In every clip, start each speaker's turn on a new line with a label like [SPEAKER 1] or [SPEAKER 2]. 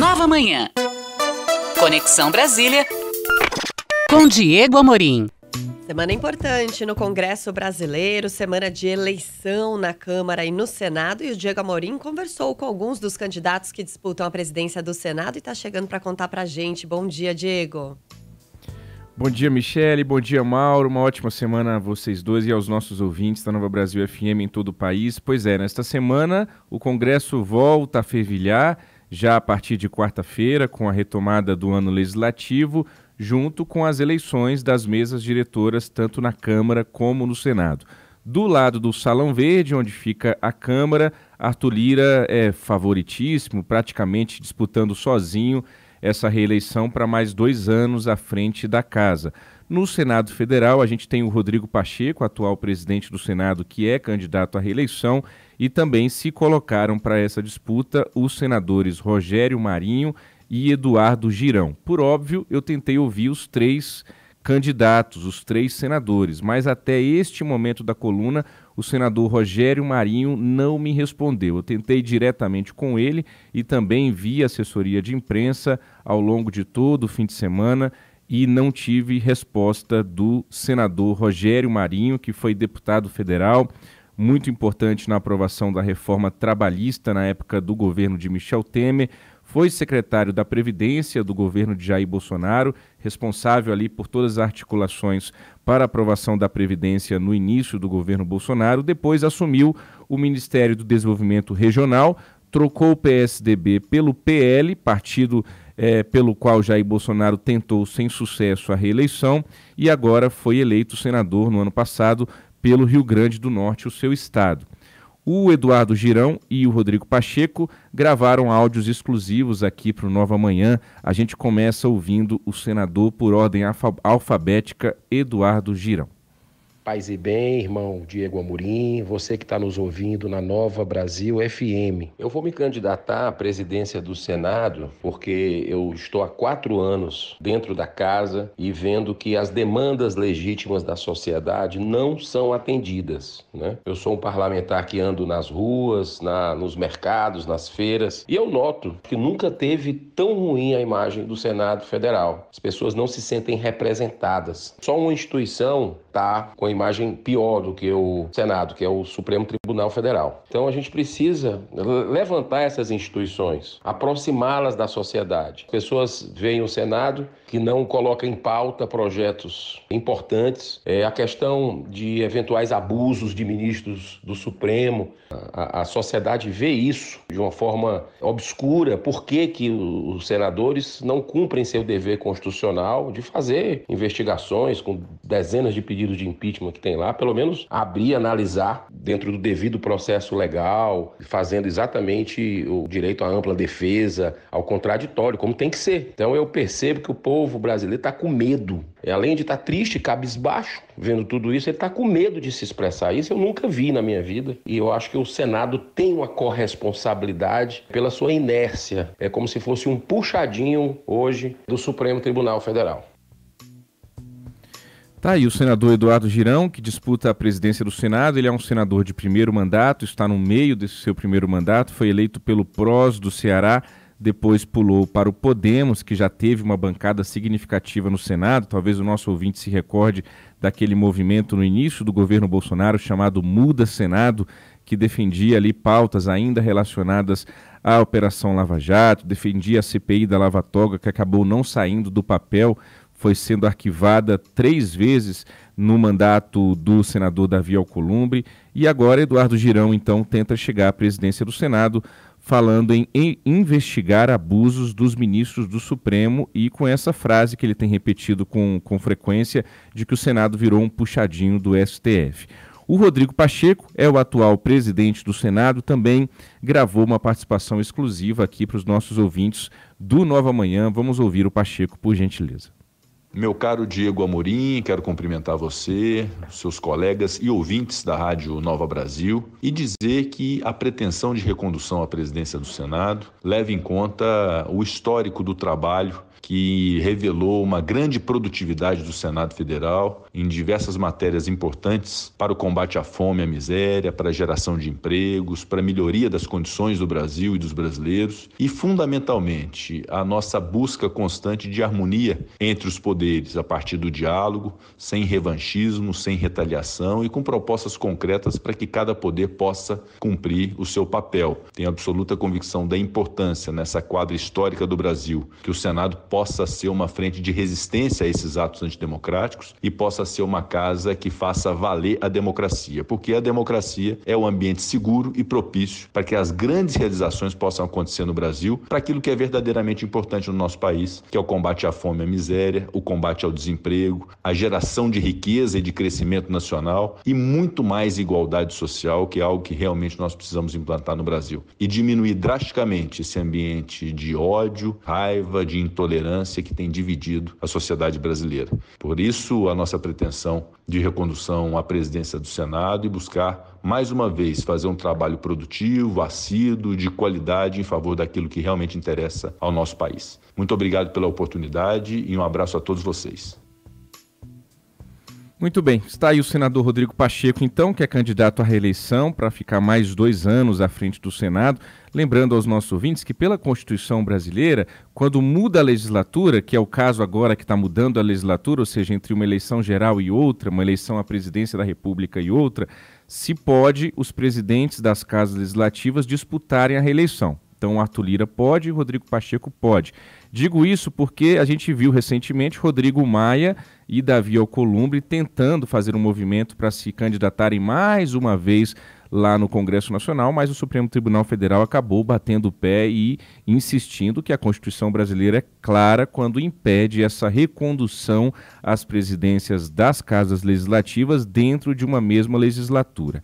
[SPEAKER 1] Nova Manhã. Conexão Brasília com Diego Amorim.
[SPEAKER 2] Semana importante no Congresso Brasileiro, semana de eleição na Câmara e no Senado. E o Diego Amorim conversou com alguns dos candidatos que disputam a presidência do Senado e está chegando para contar para a gente. Bom dia, Diego.
[SPEAKER 3] Bom dia, Michele. Bom dia, Mauro. Uma ótima semana a vocês dois e aos nossos ouvintes da Nova Brasil FM em todo o país. Pois é, nesta semana o Congresso volta a fervilhar, já a partir de quarta-feira, com a retomada do ano legislativo, junto com as eleições das mesas diretoras, tanto na Câmara como no Senado. Do lado do Salão Verde, onde fica a Câmara, Arthur Lira é favoritíssimo, praticamente disputando sozinho essa reeleição para mais 2 anos à frente da casa. No Senado Federal, a gente tem o Rodrigo Pacheco, atual presidente do Senado, que é candidato à reeleição, e também se colocaram para essa disputa os senadores Rogério Marinho e Eduardo Girão. Por óbvio, eu tentei ouvir os 3 candidatos, os 3 senadores, mas até este momento da coluna, o senador Rogério Marinho não me respondeu. Eu tentei diretamente com ele e também via assessoria de imprensa ao longo de todo o fim de semana e não tive resposta do senador Rogério Marinho, que foi deputado federal, muito importante na aprovação da reforma trabalhista na época do governo de Michel Temer, foi secretário da Previdência do governo de Jair Bolsonaro, responsável ali por todas as articulações para a aprovação da Previdência no início do governo Bolsonaro, depois assumiu o Ministério do Desenvolvimento Regional, trocou o PSDB pelo PL, partido pelo qual Jair Bolsonaro tentou sem sucesso a reeleição, e agora foi eleito senador no ano passado pelo Rio Grande do Norte, o seu estado. O Eduardo Girão e o Rodrigo Pacheco gravaram áudios exclusivos aqui para o Nova Manhã. A gente começa ouvindo o senador por ordem alfabética, Eduardo Girão.
[SPEAKER 4] Paz e bem, irmão Diego Amorim, você que está nos ouvindo na Nova Brasil FM. Eu vou me candidatar à presidência do Senado porque eu estou há 4 anos dentro da casa e vendo que as demandas legítimas da sociedade não são atendidas, né? Eu sou um parlamentar que ando nas ruas, nos mercados, nas feiras, e eu noto que nunca teve tão ruim a imagem do Senado Federal. As pessoas não se sentem representadas. Só uma instituição está com a imagem pior do que o Senado, que é o Supremo Tribunal Federal. Então a gente precisa levantar essas instituições, aproximá-las da sociedade. As pessoas veem o Senado que não coloca em pauta projetos importantes, a questão de eventuais abusos de ministros do Supremo. A sociedade vê isso de uma forma obscura. Por que os senadores não cumprem seu dever constitucional de fazer investigações com dezenas de pedidos de impeachment que tem lá, pelo menos abrir, analisar dentro do devido processo legal, fazendo exatamente o direito à ampla defesa, ao contraditório, como tem que ser. Então eu percebo que o povo brasileiro está com medo. Além de estar triste, cabisbaixo, vendo tudo isso, ele está com medo de se expressar. Isso eu nunca vi na minha vida. E eu acho que o Senado tem uma corresponsabilidade pela sua inércia. É como se fosse um puxadinho hoje do Supremo Tribunal Federal.
[SPEAKER 3] Tá aí o senador Eduardo Girão, que disputa a presidência do Senado. Ele é um senador de primeiro mandato, está no meio desse seu primeiro mandato, foi eleito pelo PROS do Ceará, depois pulou para o Podemos, que já teve uma bancada significativa no Senado. Talvez o nosso ouvinte se recorde daquele movimento no início do governo Bolsonaro chamado Muda Senado, que defendia ali pautas ainda relacionadas à Operação Lava Jato, defendia a CPI da Lava Toga, que acabou não saindo do papel, foi sendo arquivada 3 vezes no mandato do senador Davi Alcolumbre, e agora Eduardo Girão, então, tenta chegar à presidência do Senado falando em investigar abusos dos ministros do Supremo e com essa frase que ele tem repetido com frequência de que o Senado virou um puxadinho do STF. O Rodrigo Pacheco é o atual presidente do Senado, também gravou uma participação exclusiva aqui para os nossos ouvintes do Nova Manhã. Vamos ouvir o Pacheco, por gentileza.
[SPEAKER 5] Meu caro Diego Amorim, quero cumprimentar você, seus colegas e ouvintes da Rádio Nova Brasil e dizer que a pretensão de recondução à presidência do Senado leva em conta o histórico do trabalho que revelou uma grande produtividade do Senado Federal em diversas matérias importantes para o combate à fome e à miséria, para a geração de empregos, para a melhoria das condições do Brasil e dos brasileiros e, fundamentalmente, a nossa busca constante de harmonia entre os poderes a partir do diálogo, sem revanchismo, sem retaliação e com propostas concretas para que cada poder possa cumprir o seu papel. Tenho absoluta convicção da importância nessa quadra histórica do Brasil que o Senado possa ser uma frente de resistência a esses atos antidemocráticos e possa ser uma casa que faça valer a democracia, porque a democracia é um ambiente seguro e propício para que as grandes realizações possam acontecer no Brasil, para aquilo que é verdadeiramente importante no nosso país, que é o combate à fome e à miséria, o combate ao desemprego, a geração de riqueza e de crescimento nacional e muito mais igualdade social, que é algo que realmente nós precisamos implantar no Brasil. E diminuir drasticamente esse ambiente de ódio, raiva, de intolerância que tem dividido a sociedade brasileira. Por isso, a nossa pretensão de recondução à presidência do Senado e buscar, mais uma vez, fazer um trabalho produtivo, assíduo, de qualidade em favor daquilo que realmente interessa ao nosso país. Muito obrigado pela oportunidade e um abraço a todos vocês.
[SPEAKER 3] Muito bem, está aí o senador Rodrigo Pacheco, então, que é candidato à reeleição para ficar mais 2 anos à frente do Senado. Lembrando aos nossos ouvintes que pela Constituição brasileira, quando muda a legislatura, que é o caso agora que está mudando a legislatura, ou seja, entre uma eleição geral e outra, uma eleição à presidência da República e outra, se pode os presidentes das casas legislativas disputarem a reeleição. Então, Arthur Lira pode e Rodrigo Pacheco pode. Digo isso porque a gente viu recentemente Rodrigo Maia e Davi Alcolumbre tentando fazer um movimento para se candidatarem mais uma vez lá no Congresso Nacional, mas o Supremo Tribunal Federal acabou batendo o pé e insistindo que a Constituição brasileira é clara quando impede essa recondução às presidências das casas legislativas dentro de uma mesma legislatura.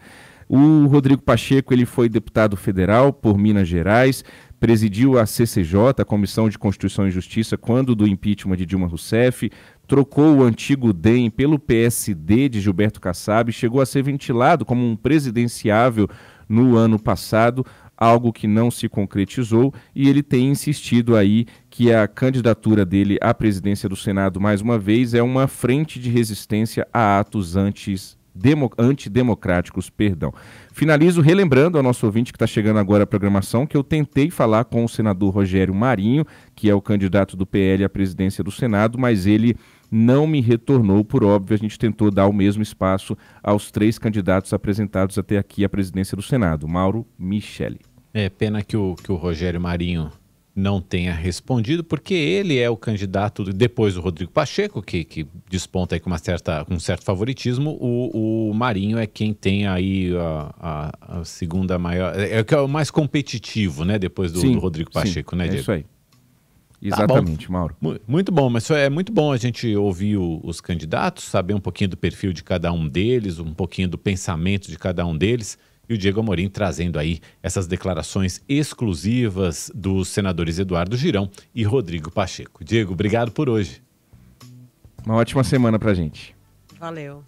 [SPEAKER 3] O Rodrigo Pacheco ele foi deputado federal por Minas Gerais, presidiu a CCJ, a Comissão de Constituição e Justiça, quando do impeachment de Dilma Rousseff, trocou o antigo DEM pelo PSD de Gilberto Kassab, chegou a ser ventilado como um presidenciável no ano passado, algo que não se concretizou, e ele tem insistido aí que a candidatura dele à presidência do Senado, mais uma vez, é uma frente de resistência a atos antidemocráticos. Finalizo relembrando ao nosso ouvinte que está chegando agora à programação que eu tentei falar com o senador Rogério Marinho, que é o candidato do PL à presidência do Senado, mas ele não me retornou, por óbvio. A gente tentou dar o mesmo espaço aos 3 candidatos apresentados até aqui à presidência do Senado. Mauro, Michele.
[SPEAKER 6] É pena que o Rogério Marinho não tenha respondido, porque ele é o candidato depois do Rodrigo Pacheco, que desponta aí com um certo favoritismo. O Marinho é quem tem aí a segunda maior, é o mais competitivo, né, depois do Rodrigo Pacheco, né, Diego?
[SPEAKER 3] É isso aí. Exatamente,
[SPEAKER 6] tá,
[SPEAKER 3] Mauro.
[SPEAKER 6] Muito bom, mas é muito bom a gente ouvir os candidatos, saber um pouquinho do perfil de cada um deles, um pouquinho do pensamento de cada um deles. E o Diego Amorim trazendo aí essas declarações exclusivas dos senadores Eduardo Girão e Rodrigo Pacheco. Diego, obrigado por hoje.
[SPEAKER 3] Uma ótima semana pra gente.
[SPEAKER 2] Valeu.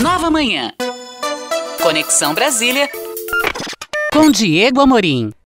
[SPEAKER 1] Nova Manhã. Conexão Brasília com Diego Amorim.